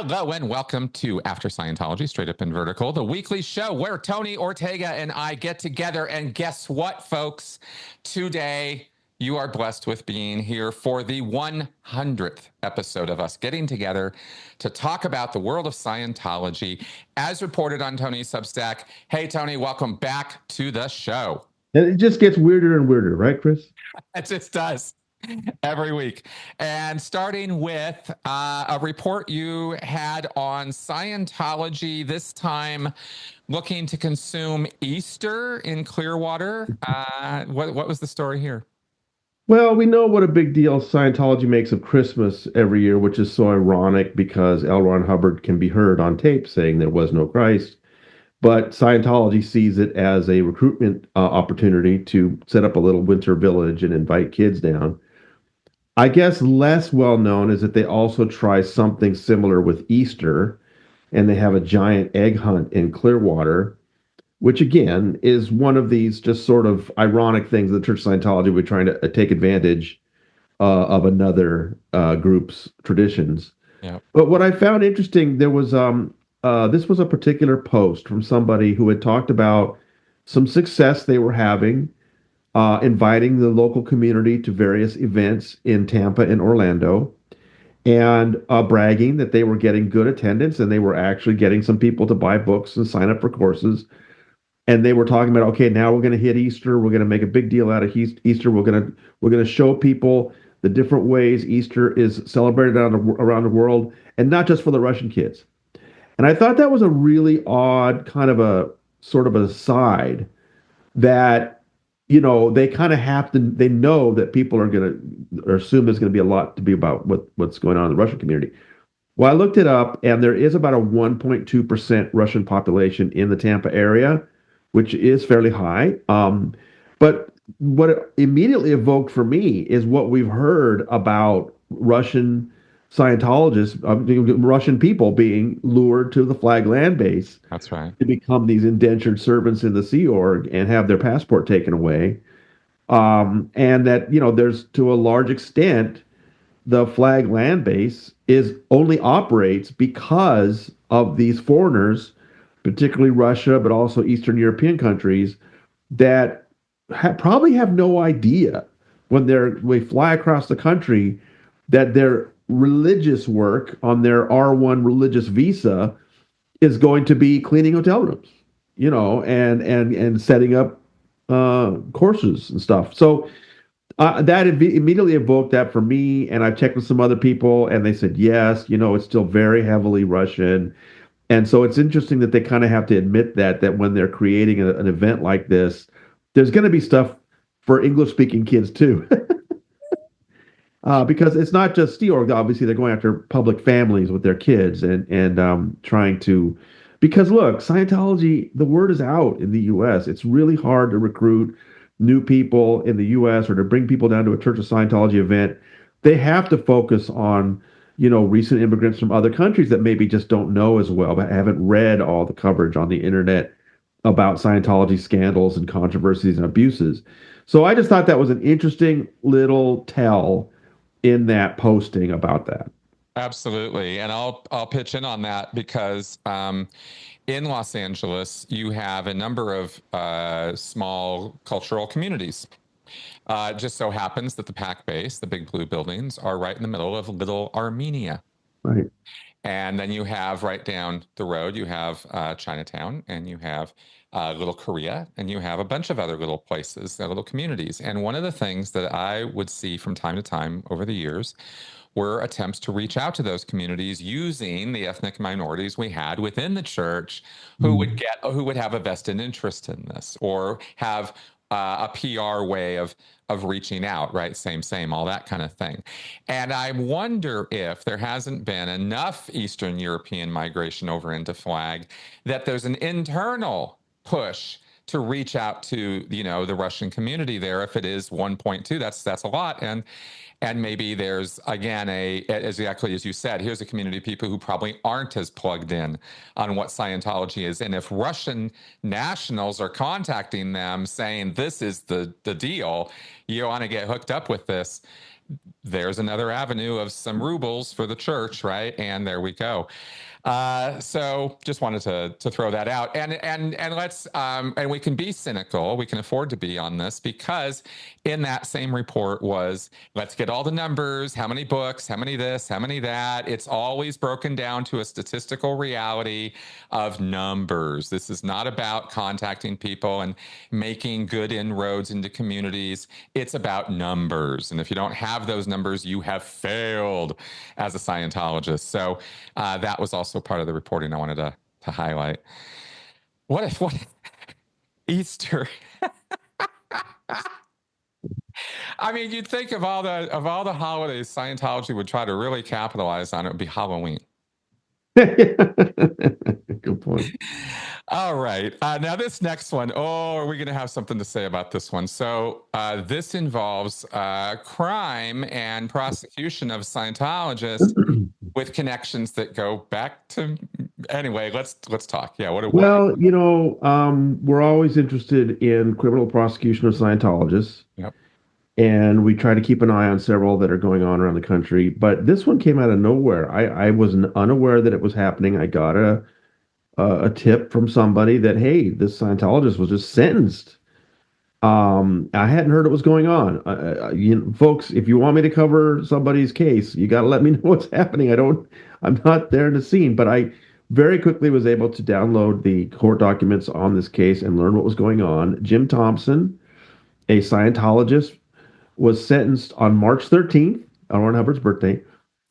Hello and welcome to After Scientology, Straight Up and Vertical, the weekly show where Tony Ortega and I get together. And guess what, folks? Today, you are blessed with being here for the 100th episode of us getting together to talk about the world of Scientology, as reported on Tony's Substack. Hey, Tony, welcome back to the show. And it just gets weirder and weirder, right, Chris? It just does. Every week. And starting with a report you had on Scientology, this time looking to consume Easter in Clearwater. What was the story here? Well, we know what a big deal Scientology makes of Christmas every year, which is so ironic because L. Ron Hubbard can be heard on tape saying there was no Christ. But Scientology sees it as a recruitment opportunity to set up a little winter village and invite kids down. I guess less well known is that they also try something similar with Easter, and they have a giant egg hunt in Clearwater, which again is one of these just sort of ironic things the Church of Scientology would trying to take advantage of another group's traditions. Yeah. But what I found interesting, there was this was a particular post from somebody who had talked about some success they were having, inviting the local community to various events in Tampa and Orlando, and bragging that they were getting good attendance and they were actually getting some people to buy books and sign up for courses. And they were talking about, okay, now we're going to hit Easter. We're going to make a big deal out of Easter. We're going to show people the different ways Easter is celebrated around the world, and not just for the Russian kids. And I thought that was a really odd kind of a sort of a side that, they kind of have to, they know that people are going to, or assume there's going to be a lot to be about what's going on in the Russian community. Well, I looked it up, and there is about a 1.2% Russian population in the Tampa area, which is fairly high. But what it immediately evoked for me is what we've heard about Russian Scientologists, Russian people being lured to the Flag Land Base. That's right. To become these indentured servants in the Sea Org and have their passport taken away. And that, there's to a large extent, the Flag Land Base is only operates because of these foreigners, particularly Russia, but also Eastern European countries that probably have no idea when they fly across the country that their religious work on their R1 religious visa is going to be cleaning hotel rooms, and setting up courses and stuff. So that immediately evoked that for me, and I've checked with some other people, and they said yes, it's still very heavily Russian. And so it's interesting that they kind of have to admit that when they're creating an event like this, there's going to be stuff for English speaking kids too. Because it's not just Sea Org. Obviously, they're going after public families with their kids and trying to, because look, Scientology, the word is out in the U.S. It's really hard to recruit new people in the U.S. or to bring people down to a Church of Scientology event. They have to focus on, recent immigrants from other countries that maybe just don't know as well, but haven't read all the coverage on the internet about Scientology scandals and controversies and abuses. So I just thought that was an interesting little tell in that posting about that. Absolutely. And I'll pitch in on that because in Los Angeles, you have a number of small cultural communities. It just so happens that the PAC base, the big blue buildings, are right in the middle of Little Armenia. Right. And then you have right down the road, you have Chinatown, and you have Little Korea, and you have a bunch of other little places, little communities. And one of the things that I would see from time to time over the years were attempts to reach out to those communities using the ethnic minorities we had within the church who would have a vested interest in this or have a PR way of reaching out, right? Same, all that kind of thing. And I wonder if there hasn't been enough Eastern European migration over into Flag that there's an internal push to reach out to, the Russian community there. If it is 1.2, that's a lot. And maybe there's, again, exactly as you said, here's a community of people who probably aren't as plugged in on what Scientology is. And if Russian nationals are contacting them saying, this is the deal, you want to get hooked up with this, there's another avenue of some rubles for the church, right? And there we go. So just wanted to throw that out, and let's and we can be cynical. We can afford to be on this because in that same report was let's get all the numbers, how many books, how many this, how many that. It's always broken down to a statistical reality of numbers. This is not about contacting people and making good inroads into communities. It's about numbers, and if you don't have those numbers, you have failed as a Scientologist. So that was also part of the reporting I wanted to highlight. What Easter? I mean, you'd think of all the holidays Scientology would try to really capitalize on, it would be Halloween. Good point. All right. Now, this next one, oh, are we going to have something to say about this one? So, this involves crime and prosecution of Scientologists with connections that go back to. Anyway, let's talk. Yeah. What? Well, we're always interested in criminal prosecution of Scientologists, Yep. and we try to keep an eye on several that are going on around the country. But this one came out of nowhere. I was unaware that it was happening. I got a tip from somebody that, hey, this Scientologist was just sentenced. I hadn't heard it was going on. Folks, if you want me to cover somebody's case, you got to let me know what's happening. I'm not there in the scene, but I very quickly was able to download the court documents on this case and learn what was going on. Jim Thompson, a Scientologist, was sentenced on March 13th, on Warren Hubbard's birthday,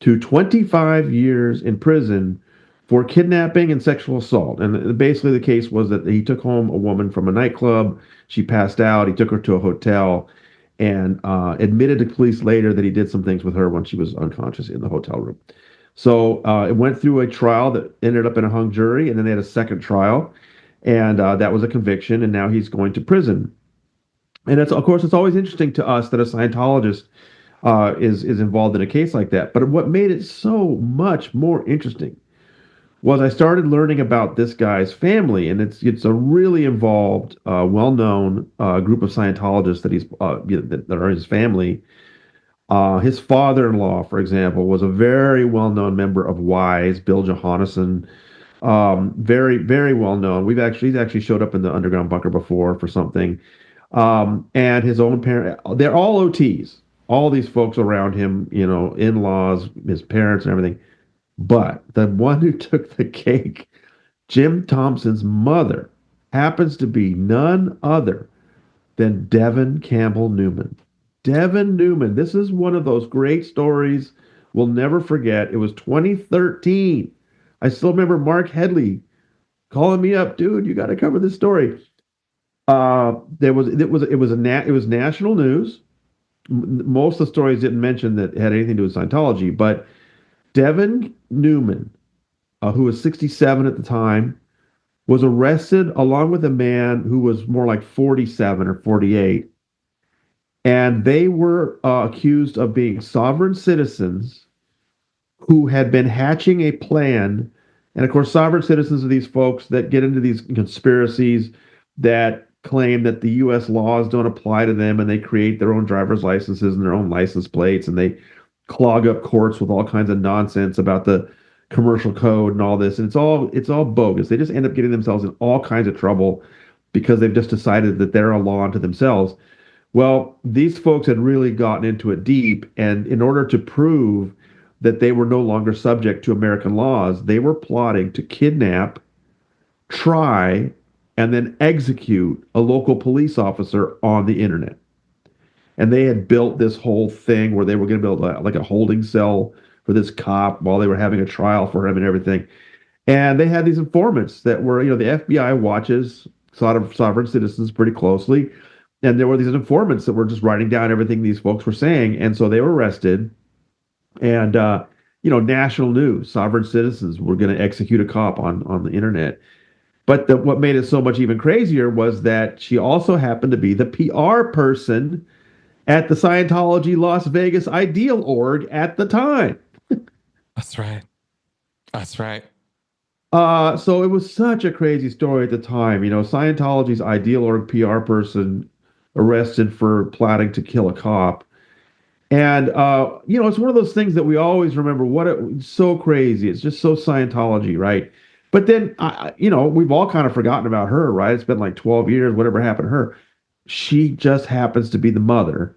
to 25 years in prison for kidnapping and sexual assault. And basically, the case was that he took home a woman from a nightclub. She passed out. He took her to a hotel and admitted to police later that he did some things with her when she was unconscious in the hotel room. So it went through a trial that ended up in a hung jury, and then they had a second trial, and that was a conviction. And now he's going to prison. And it's, of course, it's always interesting to us that a Scientologist is involved in a case like that. But what made it so much more interesting was I started learning about this guy's family, and it's a really involved, well-known group of Scientologists that that are his family. His father-in-law, for example, was a very well-known member of WISE, Bill Johannesson. Very, very well-known. He's actually showed up in the underground bunker before for something. And his own parent, they're all OTs. All these folks around him, in-laws, his parents, and everything. But the one who took the cake, Jim Thompson's mother, happens to be none other than Devin Campbell Newman. Devin Newman, this is one of those great stories we'll never forget. It was 2013. I still remember Mark Headley calling me up, dude, you got to cover this story. It was national news. Most of the stories didn't mention that it had anything to do with Scientology, but Devin Newman, who was 67 at the time, was arrested along with a man who was more like 47 or 48. And they were accused of being sovereign citizens who had been hatching a plan. And of course, sovereign citizens are these folks that get into these conspiracies that claim that the U.S. laws don't apply to them, and they create their own driver's licenses and their own license plates, and they clog up courts with all kinds of nonsense about the commercial code and all this. And it's all bogus. They just end up getting themselves in all kinds of trouble because they've just decided that they're a law unto themselves. Well, these folks had really gotten into it deep, and in order to prove that they were no longer subject to American laws, they were plotting to kidnap, try, and then execute a local police officer on the internet. And they had built this whole thing where they were going to build like a holding cell for this cop while they were having a trial for him and everything. And they had these informants that were, the FBI watches sort of sovereign citizens pretty closely. And there were these informants that were just writing down everything these folks were saying. And so they were arrested. And, national news, sovereign citizens were going to execute a cop on the internet. But what made it so much even crazier was that she also happened to be the PR person at the Scientology Las Vegas Ideal Org at the time. That's right. That's right. So it was such a crazy story at the time. Scientology's Ideal Org PR person arrested for plotting to kill a cop. And it's one of those things that we always remember. It's so crazy. It's just so Scientology, right? But then, we've all kind of forgotten about her, right? It's been like 12 years, whatever happened to her. She just happens to be the mother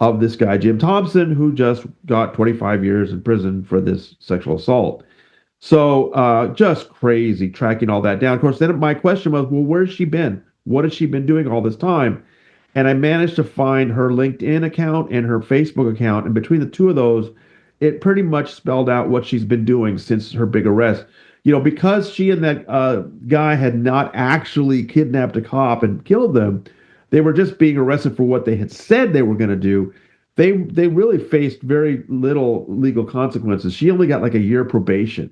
of this guy, Jim Thompson, who just got 25 years in prison for this sexual assault. So just crazy tracking all that down. Of course, then my question was, well, where's she been? What has she been doing all this time? And I managed to find her LinkedIn account and her Facebook account. And between the two of those, it pretty much spelled out what she's been doing since her big arrest. Because she and that guy had not actually kidnapped a cop and killed them, they were just being arrested for what they had said they were going to do. They really faced very little legal consequences. She only got like a year probation.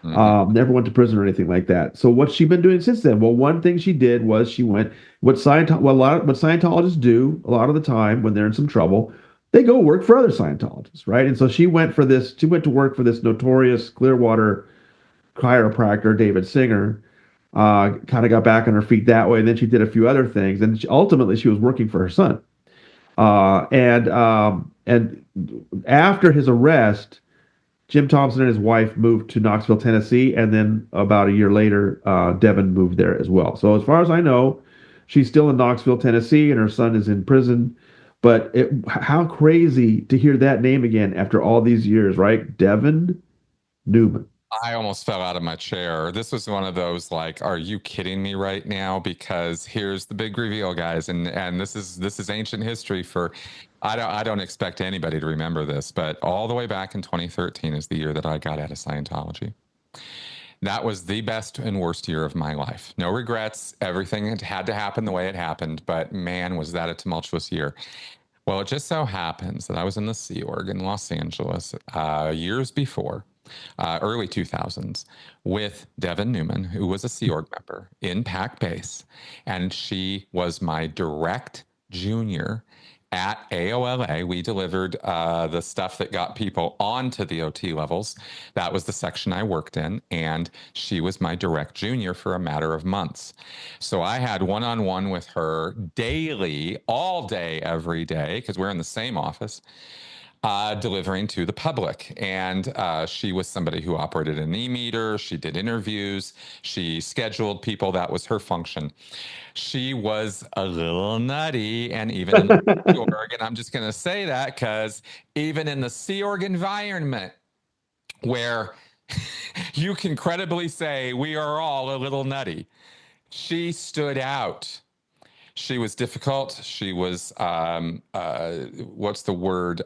Hmm. Never went to prison or anything like that. So what's she been doing since then? Well, one thing she did was she went what Scientologists do a lot of the time when they're in some trouble, they go work for other Scientologists, right? And so she went for this. She went to work for this notorious Clearwater chiropractor, David Singer. Kind of got back on her feet that way. And then she did a few other things, and ultimately she was working for her son. And after his arrest, Jim Thompson and his wife moved to Knoxville, Tennessee, and then about a year later, Devin moved there as well. So as far as I know, she's still in Knoxville, Tennessee, and her son is in prison. But how crazy to hear that name again after all these years, right? Devin Newman. I almost fell out of my chair. This was one of those like, are you kidding me right now? Because here's the big reveal, guys, and this is ancient history for I don't expect anybody to remember this, but all the way back in 2013 is the year that I got out of Scientology. That was the best and worst year of my life. No regrets. Everything had to happen the way it happened, but man, was that a tumultuous year. Well, it just so happens that I was in the Sea Org in Los Angeles years before, early 2000s, with Devin Newman, who was a Sea Org member in PAC Base, and she was my direct junior at AOLA. We delivered the stuff that got people onto the OT levels. That was the section I worked in, and she was my direct junior for a matter of months. So I had one-on-one with her daily, all day, every day, because we're in the same office, delivering to the public. And she was somebody who operated an e-meter. She did interviews. She scheduled people. That was her function. She was a little nutty, and even in the Sea Org, and I'm just going to say that because even in the Sea Org environment, where you can credibly say we are all a little nutty, she stood out. She was difficult. She was, what's the word?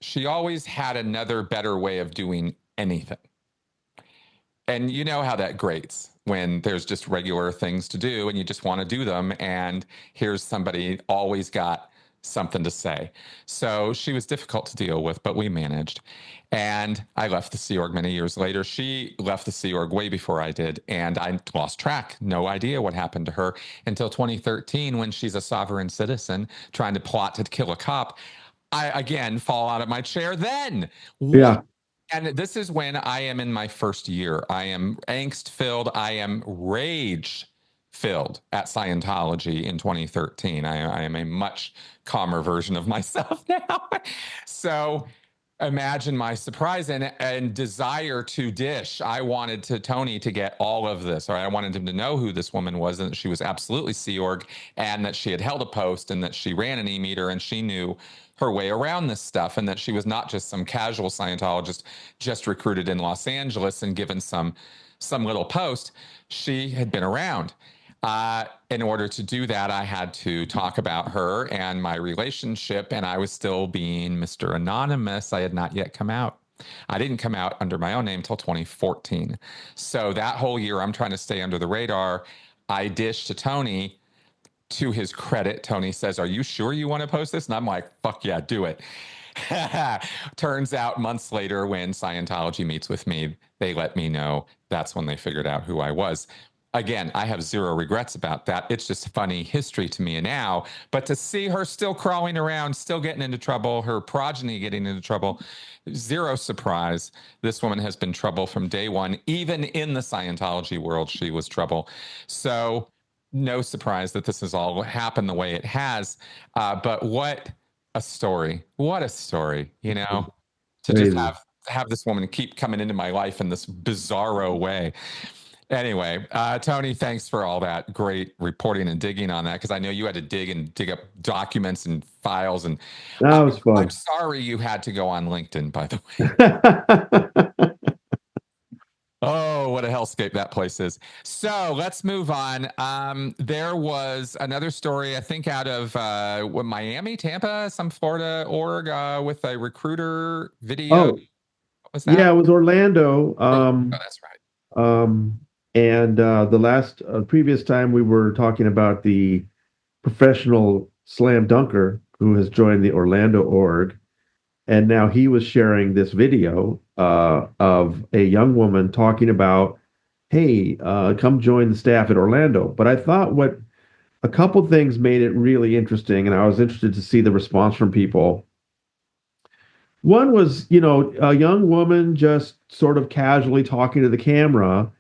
She always had another better way of doing anything. And you know how that grates when there's just regular things to do and you just want to do them. And here's somebody always got something to say. So she was difficult to deal with, but we managed. And I left the Sea Org many years later. She left the Sea Org way before I did. And I lost track. No idea what happened to her until 2013 when she's a sovereign citizen trying to plot to kill a cop. I again fall out of my chair then. What? Yeah. And this is when I am in my first year. I am angst filled. I am rage filled at Scientology in 2013. I am a much calmer version of myself now. So imagine my surprise and desire to dish. I wanted Tony to get all of this, or I wanted him to know who this woman was and that she was absolutely Sea Org and that she had held a post and that she ran an e-meter and she knew her way around this stuff and that she was not just some casual Scientologist just recruited in Los Angeles and given some little post. She had been around. In order to do that, I had to talk about her and my relationship, and I was still being Mr. Anonymous. I had not yet come out. I didn't come out under my own name until 2014. So that whole year, I'm trying to stay under the radar. I dished to Tony. To his credit, Tony says, "Are you sure you want to post this?" And I'm like, "Fuck yeah, do it." Turns out months later, when Scientology meets with me, they let me know. That's when they figured out who I was. Again, I have zero regrets about that. It's just funny history to me now. But to see her still crawling around, still getting into trouble, her progeny getting into trouble, zero surprise. This woman has been trouble from day one. Even in the Scientology world, she was trouble. So no surprise that this has all happened the way it has. But what a story! What a story! You know, to just Crazy. have this woman keep coming into my life in this bizarro way. Anyway, Tony, thanks for all that great reporting and digging on that, because I know you had to dig up documents and files. And That was I'm fun. sorry you had to go on LinkedIn, by the way. Oh, what a hellscape that place is. So let's move on. There was another story, I think, out of Miami, Tampa, some Florida org with a recruiter video. Oh, What was yeah, that? it was Orlando. Oh, that's right. Um, and the last previous time we were talking about the professional slam dunker who has joined the Orlando org, and now he was sharing this video of a young woman talking about, "Hey, come join the staff at Orlando." But I thought what a couple things made it really interesting, and I was interested to see the response from people. One was, a young woman just sort of casually talking to the camera.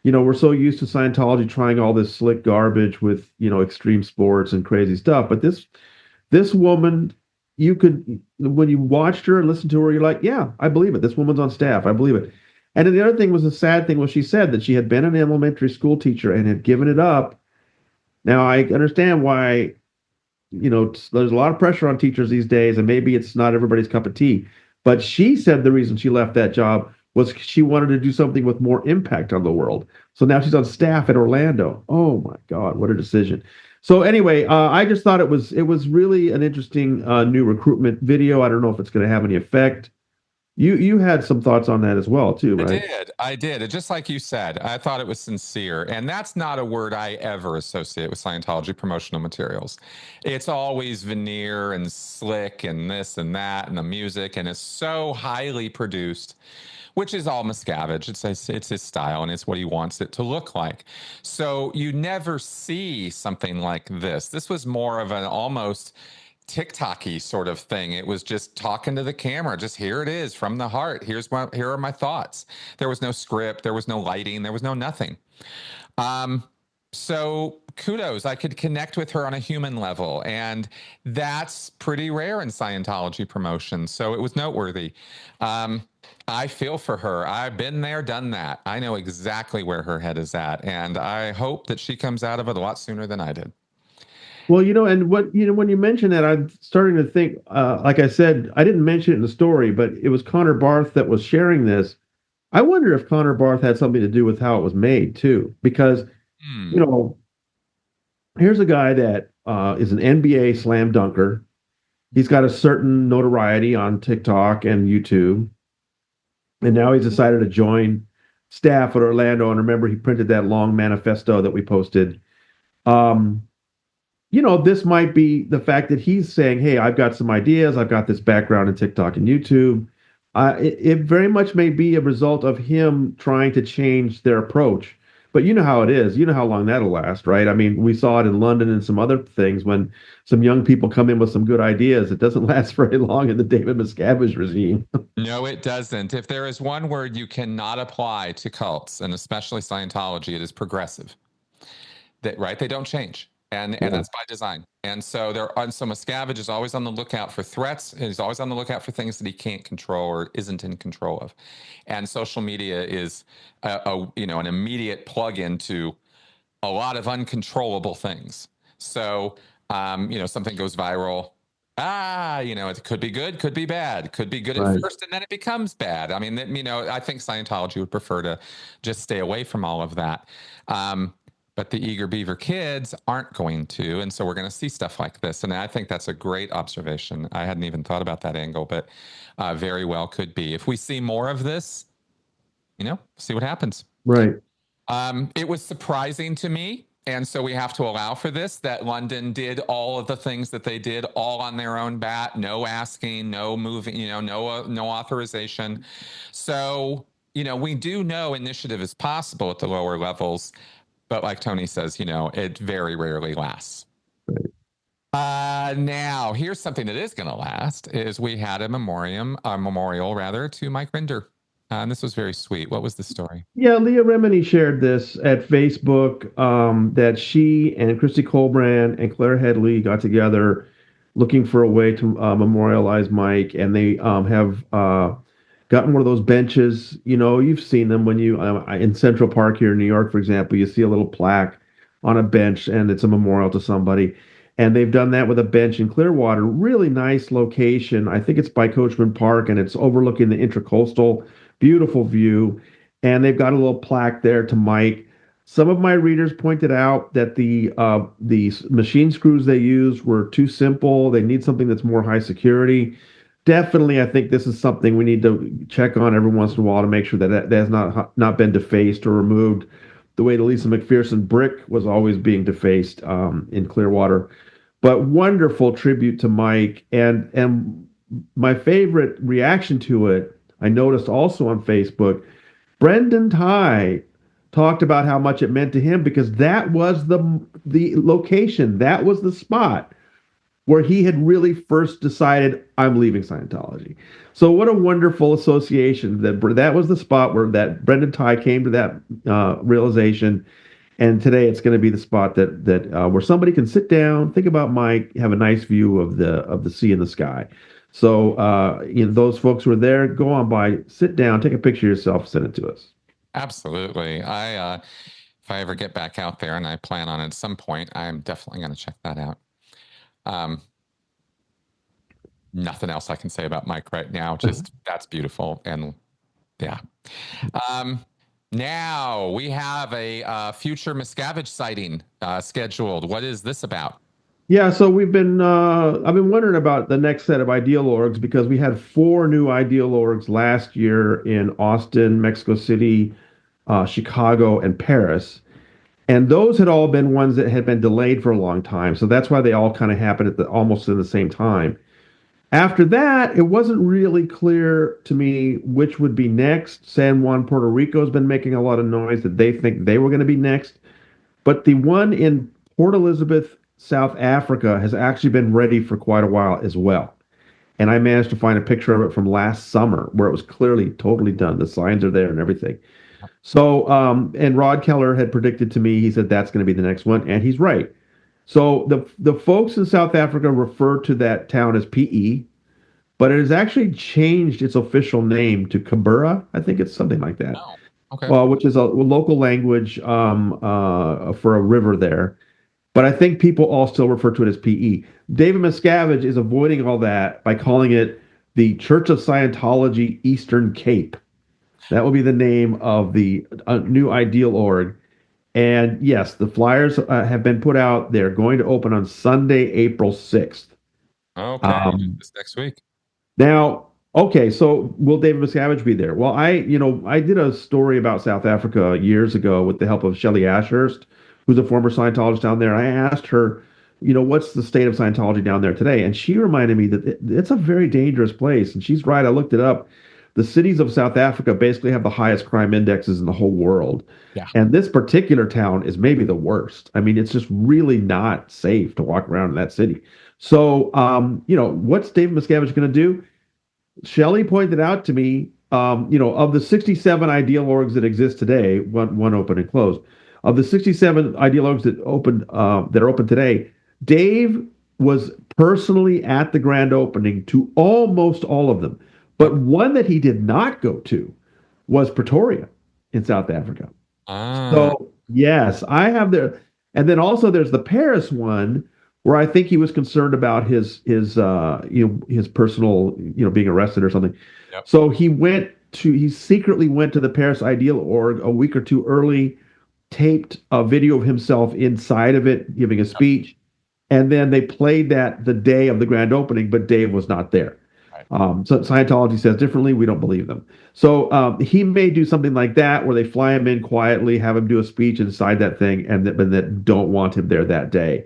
We're so used to Scientology trying all this slick garbage with, extreme sports and crazy stuff. But this woman, you could, when you watched her and listened to her, you're like, yeah, I believe it. This woman's on staff. I believe it. And then the other thing was the sad thing was she said that she had been an elementary school teacher and had given it up. Now I understand why, there's a lot of pressure on teachers these days, and maybe it's not everybody's cup of tea. But she said the reason she left that job was she wanted to do something with more impact on the world. So now she's on staff at Orlando. Oh my God, what a decision! So anyway, I just thought it was really an interesting new recruitment video. I don't know if it's going to have any effect. You had some thoughts on that as well, too, I right? did. I did. Just like you said, I thought it was sincere. And that's not a word I ever associate with Scientology promotional materials. It's always veneer and slick and this and that and the music, and it's so highly produced, which is all Miscavige. It's his style and it's what he wants it to look like. So you never see something like this. This was more of an almost TikTok-y sort of thing. It was just talking to the camera. Just here it is from the heart. Here are my thoughts. There was no script. There was no lighting. There was no nothing. Um, so kudos. I could connect with her on a human level, and that's pretty rare in Scientology promotion. So it was noteworthy. Um, I feel for her. I've been there, done that. I know exactly where her head is at, and I hope that she comes out of it a lot sooner than I did. Well, and when you mention that, I'm starting to think, like I said, I didn't mention it in the story, but it was Connor Barth that was sharing this. I wonder if Connor Barth had something to do with how it was made too, because, Hmm. you know, here's a guy that is an NBA slam dunker. He's got a certain notoriety on TikTok and YouTube, and now he's decided to join staff at Orlando. And remember, he printed that long manifesto that we posted. Um, this might be the fact that he's saying, "Hey, I've got some ideas. I've got this background in TikTok and YouTube." It very much may be a result of him trying to change their approach. But you know how it is. You know how long that'll last, right? I mean, we saw it in London and some other things when some young people come in with some good ideas. It doesn't last very long in the David Miscavige regime. No, it doesn't. If there is one word you cannot apply to cults, and especially Scientology, it is progressive. That right? They don't change, and Yeah, that's by design. And so so Miscavige is always on the lookout for threats. He's always on the lookout for things that he can't control or isn't in control of. And social media is an immediate plug into a lot of uncontrollable things. So something goes viral. It could be good, could be bad, could be good at right. first, and then it becomes bad. I mean, I think Scientology would prefer to just stay away from all of that. But the eager beaver kids aren't going to, and so we're going to see stuff like this. And I think that's a great observation. I hadn't even thought about that angle, but very well could be. If we see more of this, see what happens. Right. It was surprising to me, and so we have to allow for this, that London did all of the things that they did all on their own bat, no asking, no moving, no authorization. So, we do know initiative is possible at the lower levels, but like Tony says, it very rarely lasts. Now, here's something that is going to last: is we had a memorial rather to Mike Rinder. And this was very sweet. What was the story? Yeah, Leah Remini shared this at Facebook that she and Christy Colbrand and Claire Headley got together looking for a way to memorialize Mike, and they have gotten one of those benches. You know, you've seen them when you in Central Park here in New York, for example, you see a little plaque on a bench, and it's a memorial to somebody. And they've done that with a bench in Clearwater. Really nice location. I think it's by Coachman Park, and it's overlooking the Intracoastal. Beautiful view. And they've got a little plaque there to Mike. Some of my readers pointed out that the machine screws they used were too simple. They need something that's more high security. Definitely, I think this is something we need to check on every once in a while to make sure that has not been defaced or removed the way the Lisa McPherson brick was always being defaced in Clearwater. But wonderful tribute to Mike, and my favorite reaction to it, I noticed also on Facebook, Brendan Ty talked about how much it meant to him because that was the location, that was the spot where he had really first decided I'm leaving Scientology. So what a wonderful association that was the spot where that Brendan Ty came to that realization. And today it's going to be the spot that where somebody can sit down, think about Mike, have a nice view of the sea and the sky. So those folks who are there, go on by, sit down, take a picture of yourself, send it to us. Absolutely. If I ever get back out there, and I plan on at some point, I'm definitely going to check that out. Um, Nothing else I can say about Mike right now. Just that's beautiful. And yeah. Now we have a future Miscavige sighting scheduled. What is this about? Yeah, so I've been wondering about the next set of ideal orgs because we had four new ideal orgs last year in Austin, Mexico City, Chicago, and Paris. And those had all been ones that had been delayed for a long time. So that's why they all kind of happened at almost at the same time. After that, it wasn't really clear to me which would be next. San Juan, Puerto Rico has been making a lot of noise that they think they were going to be next. But the one in Port Elizabeth, South Africa, has actually been ready for quite a while as well. And I managed to find a picture of it from last summer where it was clearly totally done. The signs are there and everything. So, and Rod Keller had predicted to me, he said that's going to be the next one, and he's right. So the folks in South Africa refer to that town as PE, but it has actually changed its official name to Cabura. I think it's something like that. Oh, okay. Which is a local language for a river there. But I think people all still refer to it as PE. David Miscavige is avoiding all that by calling it the Church of Scientology Eastern Cape. That will be the name of the new ideal org. And yes, the flyers have been put out. They're going to open on Sunday, April 6th. Okay. Um, This next week. Now, okay, so will David Miscavige be there? Well, I did a story about South Africa years ago with the help of Shelley Ashurst, who's a former Scientologist down there. I asked her, what's the state of Scientology down there today? And she reminded me that it's a very dangerous place. And she's right. I looked it up. The cities of South Africa basically have the highest crime indexes in the whole world. Yeah. And this particular town is maybe the worst. I mean, it's just really not safe to walk around in that city. So, what's David Miscavige going to do? Shelley pointed out to me, of the 67 ideal orgs that exist today, one open and closed, of the 67 ideal orgs that are open today, Dave was personally at the grand opening to almost all of them. But one that he did not go to was Pretoria in South Africa. Ah, So yes, I have there, and then also there's the Paris one where I think he was concerned about his personal being arrested or something. yep. So he secretly went to the Paris Ideal Org a week or two early, taped a video of himself inside of it giving a Yep. speech, and then they played that the day of the grand opening, but Dave was not there. Right. So Scientology says differently. We don't believe them. So he may do something like that, where they fly him in quietly, have him do a speech inside that thing, and that don't want him there that day.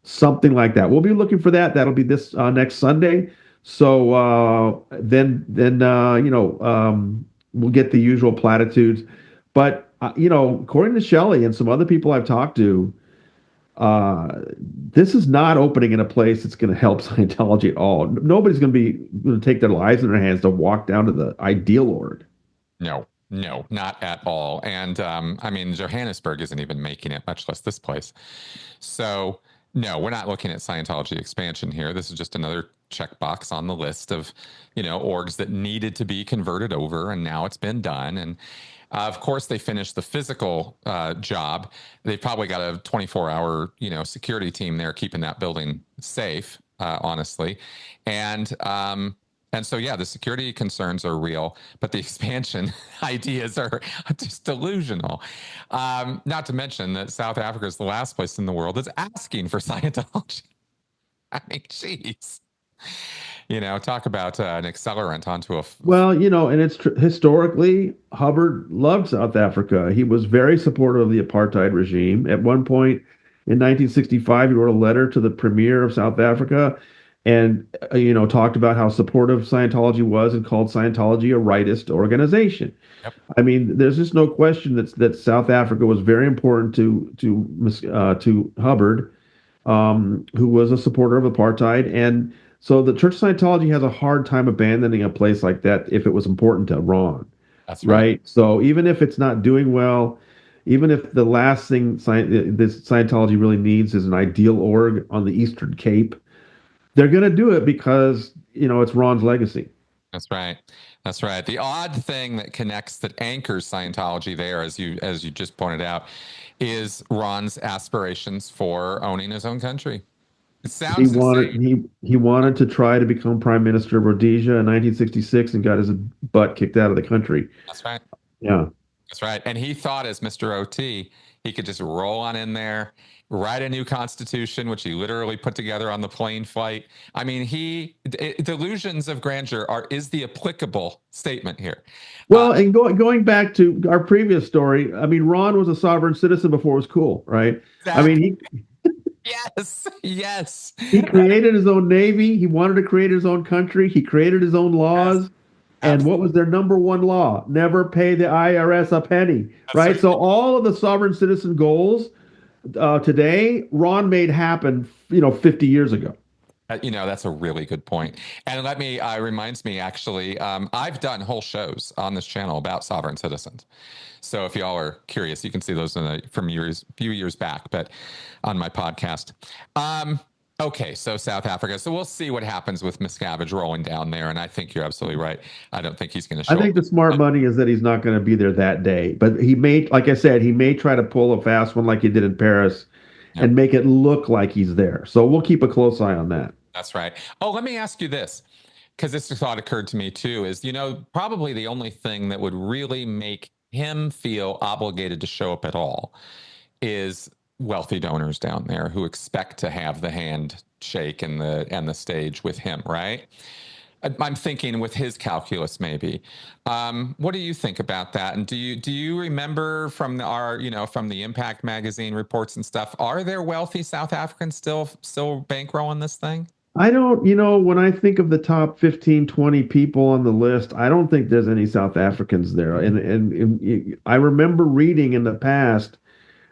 Something like that. We'll be looking for that. That'll be this next Sunday. So we'll get the usual platitudes. But according to Shelley and some other people I've talked to, this is not opening in a place that's going to help Scientology at all. Nobody's going to take their lives in their hands to walk down to the ideal org. No, no, not at all. And I mean, Johannesburg isn't even making it, much less this place. So, no, we're not looking at Scientology expansion here. This is just another checkbox on the list of, orgs that needed to be converted over, and now it's been done. And of course, they finished the physical job. They've probably got a 24-hour, security team there keeping that building safe, honestly. And and so, yeah, the security concerns are real, but the expansion ideas are just delusional. Not to mention that South Africa is the last place in the world that's asking for Scientology. I mean, jeez. Talk about an accelerant onto a. Well, and it's historically, Hubbard loved South Africa. He was very supportive of the apartheid regime. At one point in 1965, he wrote a letter to the premier of South Africa and, talked about how supportive Scientology was and called Scientology a rightist organization. Yep. I mean, there's just no question that South Africa was very important to Hubbard, who was a supporter of apartheid. And so the Church of Scientology has a hard time abandoning a place like that if it was important to Ron, That's right. right? So even if it's not doing well, even if the last thing this Scientology really needs is an ideal org on the Eastern Cape, they're going to do it because, it's Ron's legacy. That's right. That's right. The odd thing that connects, that anchors Scientology there, as you just pointed out, is Ron's aspirations for owning his own country. It He sounds wanted insane. he wanted to try to become prime minister of Rhodesia in 1966 and got his butt kicked out of the country. That's right. Yeah. That's right. And he thought, as Mr. OT, he could just roll on in there, write a new constitution, which he literally put together on the plane flight. I mean, delusions of grandeur is the applicable statement here. Well, and going back to our previous story, I mean, Ron was a sovereign citizen before it was cool, right? I mean, Exactly. Yes. Yes. he created his own navy. He wanted to create his own country. He created his own Yes. laws. And what Absolutely. was their number one law? Never pay the IRS a penny, That's right? right. So all of the sovereign citizen goals today, Ron made happen, 50 years ago. That's a really good point. And let me, reminds me actually, I've done whole shows on this channel about sovereign citizens. So if y'all are curious, you can see those from few years back, but on my podcast. Okay, so South Africa. So we'll see what happens with Miscavige rolling down there. And I think you're absolutely right. I don't think he's going to I show think up. the smart money is that he's not going to be there that day, but he may, like I said, he may try to pull a fast one like he did in Paris Yep, and make it look like he's there. So we'll keep a close eye on that. that's right. Oh, let me ask you this, because this thought occurred to me too, is, probably the only thing that would really make him feel obligated to show up at all is wealthy donors down there who expect to have the handshake and the stage with him, right? I'm thinking with his calculus, maybe. What do you think about that? And do you remember from from the Impact magazine reports and stuff? Are there wealthy South Africans still bankrolling this thing? I don't, when I think of the top 15, 20 people on the list, I don't think there's any South Africans there. And I remember reading in the past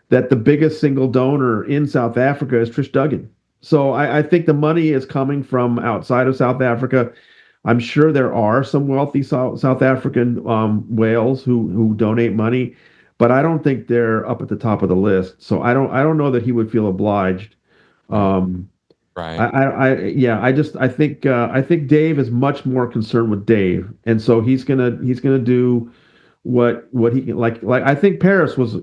that the biggest single donor in South Africa is Trish Duggan. So I think the money is coming from outside of South Africa. I'm sure there are some wealthy South African whales who donate money, but I don't think they're up at the top of the list. So I don't know that he would feel obliged. Right, Um, right. yeah, I think Dave is much more concerned with Dave, and so he's gonna do what he can. Like I think Paris was a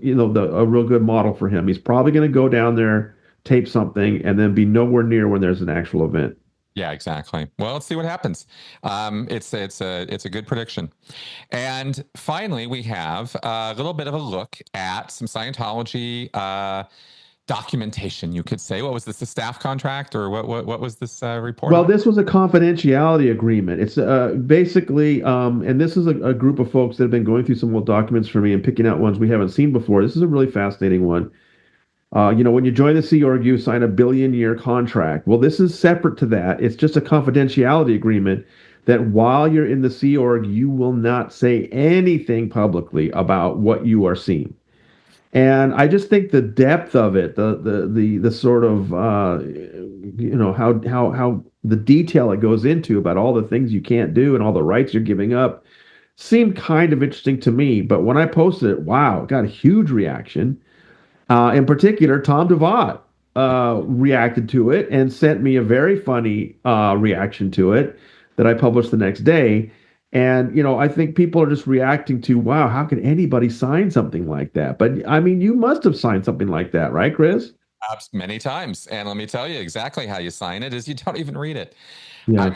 real good model for him. He's probably gonna go down there, tape something, and then be nowhere near when there's an actual event. Yeah, exactly. Well, let's see what happens. It's a good prediction. And finally, we have a little bit of a look at some Scientology documentation, you could say. What was this, a staff contract, or what was this report Well, on? this was a confidentiality agreement. It's basically, and this is a group of folks that have been going through some old documents for me and picking out ones we haven't seen before. This is a really fascinating one. When you join the Sea Org, you sign a billion-year contract. Well, this is separate to that. It's just a confidentiality agreement that while you're in the Sea Org, you will not say anything publicly about what you are seeing. And I just think the depth of it, the sort of how the detail it goes into about all the things you can't do and all the rights you're giving up. seemed kind of interesting to me. But when I posted it, wow, it got a huge reaction. In particular, Tom DeVot reacted to it and sent me a very funny reaction to it that I published the next day. And, I think people are just reacting to, wow, how could anybody sign something like that? But I mean, you must have signed something like that, right, Chris? Many times. And let me tell you exactly how you sign it is you don't even read it. I Yeah.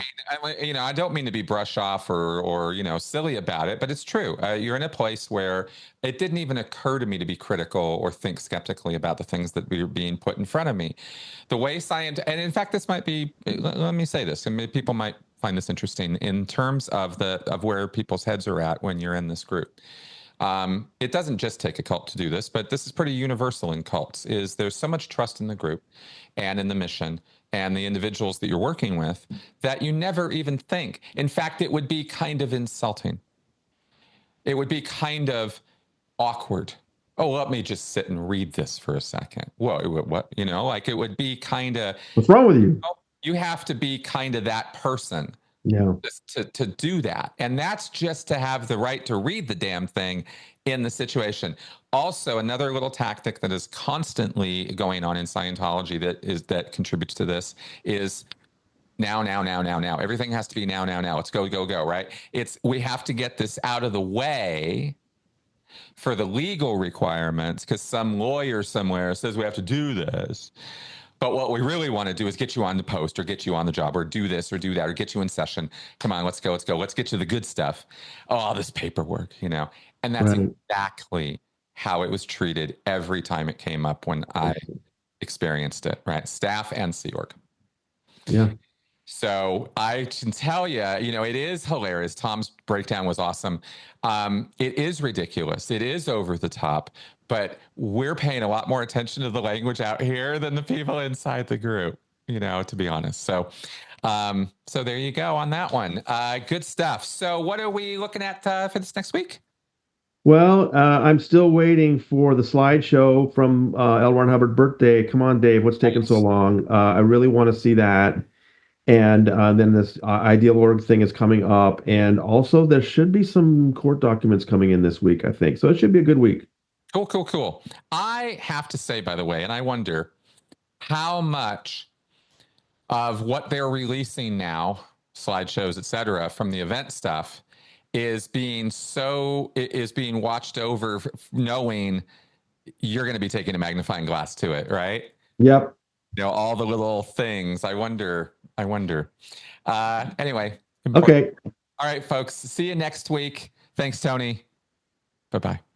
mean, I don't mean to be brush off or silly about it, but it's true. You're in a place where it didn't even occur to me to be critical or think skeptically about the things that were being put in front of me. The way science, and in fact, this might be. Let me say this, and maybe people might find this interesting in terms of where people's heads are at when you're in this group. It doesn't just take a cult to do this, but this is pretty universal in cults. Is there's so much trust in the group and in the mission and the individuals that you're working with that you never even think. In fact, it would be kind of insulting. It would be kind of awkward. Oh, let me just sit and read this for a second. Whoa, what? Like it would be kind of, What's wrong with you? you have to be kind of that person Yeah. to do that. And that's just to have the right to read the damn thing in the situation. Also, another little tactic that is constantly going on in Scientology that contributes to this is now, now, now, now, now. Everything has to be now, now, now. Let's go, go, go, right? We have to get this out of the way for the legal requirements because some lawyer somewhere says we have to do this. But what we really want to do is get you on the post or get you on the job or do this or do that or get you in session. Come on, let's go, let's go. Let's get you the good stuff. Oh, all this paperwork. And that's Right. exactly how it was treated every time it came up when I experienced it, right? Staff and Sea Org. Yeah. So I can tell you, it is hilarious. Tom's breakdown was awesome. It is ridiculous. It is over the top, but we're paying a lot more attention to the language out here than the people inside the group, to be honest. So there you go on that one. Good stuff. So what are we looking at for this next week? Well, I'm still waiting for the slideshow from L. Ron Hubbard birthday. Come on, Dave, what's taking so Right. long? I really want to see that. And then this Ideal Org thing is coming up. And also, there should be some court documents coming in this week, I think. So it should be a good week. Cool, cool, cool. I have to say, by the way, and I wonder how much of what they're releasing now, slideshows, etc., from the event stuff, is being watched over, knowing you're going to be taking a magnifying glass to it, right? Yep. All the little things. I wonder. I wonder. Anyway, important. Okay. All right, folks. See you next week. Thanks, Tony. Bye bye.